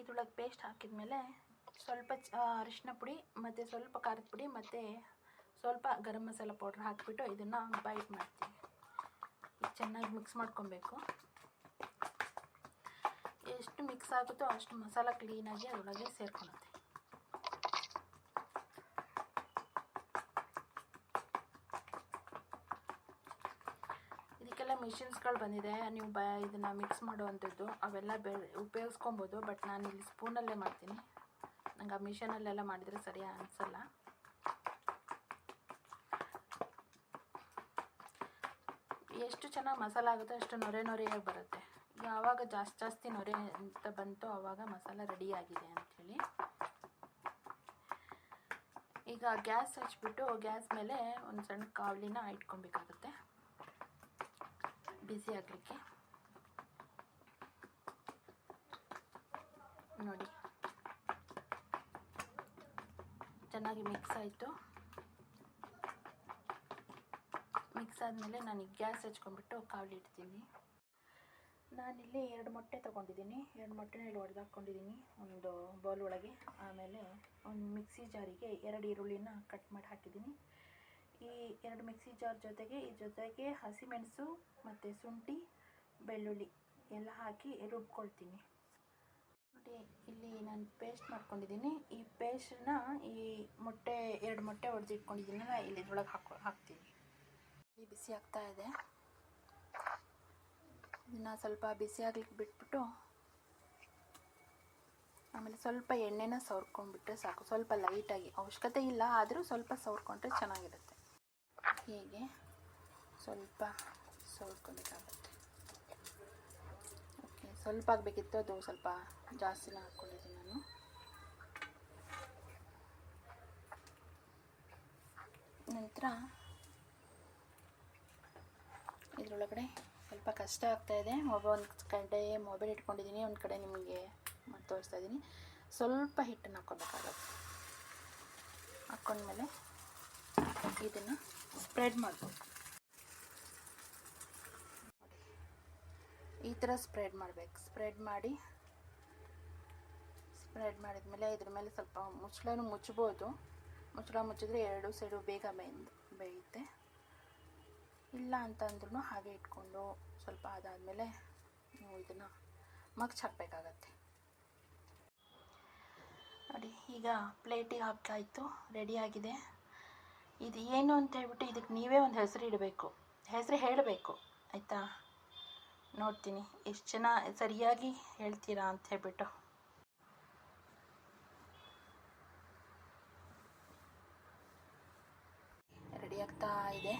ಇದ್ರೊಳಗೆ ಪೇಸ್ಟ್ ಹಾಕಿದ್ಮೇಲೆ ಸ್ವಲ್ಪ ಅರಿಶಿನ ಪುಡಿ ಮತ್ತು ಸ್ವಲ್ಪ ಖಾರದ ಪುಡಿ ಮತ್ತು ಸ್ವಲ್ಪ ಗರಂ ಮಸಾಲ ಪೌಡ್ರ್ ಹಾಕಿಬಿಟ್ಟು ಇದನ್ನು ಬೈಟ್ ಮಾಡ್ತೀನಿ. ಇದು ಚೆನ್ನಾಗಿ ಮಿಕ್ಸ್ ಮಾಡ್ಕೊಬೇಕು. ಎಷ್ಟು ಮಿಕ್ಸ್ ಆಗುತ್ತೋ ಅಷ್ಟು ಮಸಾಲ ಕ್ಲೀನಾಗಿ ಅದರೊಳಗೆ ಸೇರ್ಕೊಳುತ್ತೆ. ಇದಕ್ಕೆಲ್ಲ ಮಿಷಿನ್ಸ್ಗಳು ಬಂದಿದೆ, ನೀವು ಇದನ್ನು ಮಿಕ್ಸ್ ಮಾಡುವಂಥದ್ದು ಅವೆಲ್ಲ ಉಪಯೋಗಿಸ್ಕೊಬೋದು. ಬಟ್ ನಾನು ಇಲ್ಲಿ ಸ್ಪೂನಲ್ಲೇ ಮಾಡ್ತೀನಿ. ನಂಗೆ ಆ ಮಿಷನಲ್ಲೆಲ್ಲ ಮಾಡಿದರೆ ಸರಿಯಾಗಿ ಅನಿಸಲ್ಲ. ಎಷ್ಟು ಚೆನ್ನಾಗಿ ಮಸಾಲ ಆಗುತ್ತೋ ಅಷ್ಟು ನೊರೆಯಾಗಿ ಬರುತ್ತೆ. ಯಾವಾಗ ಜಾಸ್ತಿ ನೊರೆ ಅಂತ ಬಂತೋ ಆವಾಗ ಮಸಾಲ ರೆಡಿ ಆಗಿದೆ ಅಂಥೇಳಿ. ಈಗ ಗ್ಯಾಸ್ ಹಚ್ಬಿಟ್ಟು ಗ್ಯಾಸ್ ಮೇಲೆ ಒಂದು ಸಣ್ಣ ಕಾವಲಿನ ಇಟ್ಕೊಬೇಕಾಗುತ್ತೆ ಬಿಸಿ ಆಗಲಿಕ್ಕೆ. ನೋಡಿ ಚೆನ್ನಾಗಿ ಮಿಕ್ಸ್ ಆಯಿತು. ಮಿಕ್ಸ್ ಆದಮೇಲೆ ನಾನು ಗ್ಯಾಸ್ ಹಚ್ಕೊಂಡ್ಬಿಟ್ಟು ಕಾವಲಿ ಇಡ್ತೀನಿ. ನಾನಿಲ್ಲಿ 2 ಮೊಟ್ಟೆ ತೊಗೊಂಡಿದ್ದೀನಿ. 2 ಮೊಟ್ಟೆನ ಇಲ್ಲಿ ಒಡೆದಾಕ್ಕೊಂಡಿದ್ದೀನಿ ಒಂದು ಬೌಲ್ ಒಳಗೆ. ಆಮೇಲೆ ಒಂದು ಮಿಕ್ಸಿ ಜಾರಿಗೆ 2 ಈರುಳ್ಳಿನ ಕಟ್ ಮಾಡಿ ಹಾಕಿದ್ದೀನಿ. ಈ 2 ಮಿಕ್ಸಿ ಜಾರ್ ಜೊತೆಗೆ ಹಸಿಮೆಣಸು ಮತ್ತು ಶುಂಠಿ ಬೆಳ್ಳುಳ್ಳಿ ಎಲ್ಲ ಹಾಕಿ ರುಬ್ಕೊಳ್ತೀನಿ. ನೋಡಿ ಇಲ್ಲಿ ನಾನು ಪೇಸ್ಟ್ ಮಾಡ್ಕೊಂಡಿದ್ದೀನಿ. ಈ ಪೇಸ್ಟನ್ನ ಈ 2 ಮೊಟ್ಟೆ ಒಡೆದಿಟ್ಕೊಂಡಿದ್ದೀನಲ್ಲ ಇಲ್ಲಿ ಇದ್ರೊಳಗೆ ಹಾಕ್ತೀನಿ. ಬಿಸಿ ಆಗ್ತಾ ಇದೆ. ಇದನ್ನು ಸ್ವಲ್ಪ ಬಿಸಿ ಆಗ್ಲಿಕ್ಕೆ ಬಿಟ್ಬಿಟ್ಟು ಆಮೇಲೆ ಸ್ವಲ್ಪ ಎಣ್ಣೆನ ಸವರ್ಕೊಂಡ್ಬಿಟ್ರೆ ಸಾಕು. ಸ್ವಲ್ಪ ಲೈಟಾಗಿ, ಅವಶ್ಯಕತೆ ಇಲ್ಲ, ಆದರೂ ಸ್ವಲ್ಪ ಸವರ್ಕೊಂಡ್ರೆ ಚೆನ್ನಾಗಿರುತ್ತೆ. ಹೀಗೆ ಸ್ವಲ್ಪ ಸವರ್ಕೊಬೇಕಾಗುತ್ತೆ. ಓಕೆ, ಸ್ವಲ್ಪ ಆಗಬೇಕಿತ್ತು, ಅದು ಸ್ವಲ್ಪ ಜಾಸ್ತಿನ ಹಾಕ್ಕೊಂಡಿದ್ದೀನಿ ನಾನು. ನಂತರ ಇದರೊಳಗಡೆ ಸ್ವಲ್ಪ ಕಷ್ಟ ಆಗ್ತಾಯಿದೆ. ಒಂದು ಕಡೆ ಮೊಬೈಲ್ ಇಟ್ಕೊಂಡಿದ್ದೀನಿ, ಒಂದು ಕಡೆ ನಿಮಗೆ ತೋರಿಸ್ತಾ ಇದ್ದೀನಿ. ಸ್ವಲ್ಪ ಹಿಟ್ಟನ್ನು ಹಾಕ್ಕೋಬೇಕಾಗತ್ತೆ. ಹಾಕ್ಕೊಂಡ್ಮೇಲೆ ಇದನ್ನು ಸ್ಪ್ರೆಡ್ ಮಾಡ್ಬೋದು. ಈ ಥರ ಸ್ಪ್ರೆಡ್ ಮಾಡಬೇಕು. ಸ್ಪ್ರೆಡ್ ಮಾಡಿದ್ಮೇಲೆ ಇದ್ರ ಮೇಲೆ ಸ್ವಲ್ಪ ಮುಚ್ಚಳನೂ ಮುಚ್ಬೋದು. ಮುಚ್ಚಿದ್ರೆ 2 ಸೈಡು ಬೇಗ ಬೇಯುತ್ತೆ. ಇಲ್ಲ ಅಂತಂದ್ರೂ ಹಾಗೆ ಇಟ್ಕೊಂಡು ಸ್ವಲ್ಪ ಅದಾದಮೇಲೆ ನೀವು ಇದನ್ನು ಮಗ್ಚ್ ಹಾಕಬೇಕಾಗತ್ತೆ. ನೋಡಿ ಈಗ ಪ್ಲೇಟಿಗೆ ಹಾಕಾಯಿತು, ರೆಡಿಯಾಗಿದೆ. ಇದು ಏನು ಅಂತ ಹೇಳ್ಬಿಟ್ಟು ಇದಕ್ಕೆ ನೀವೇ ಒಂದು ಹೆಸರು ಇಡಬೇಕು, ಹೆಸರು ಹೇಳಬೇಕು ಆಯಿತಾ. ನೋಡ್ತೀನಿ ಎಷ್ಟು ಜನ ಸರಿಯಾಗಿ ಹೇಳ್ತೀರಾ ಅಂತ ಹೇಳ್ಬಿಟ್ಟು. ರೆಡಿ ಆಗ್ತಾ ಇದೆ.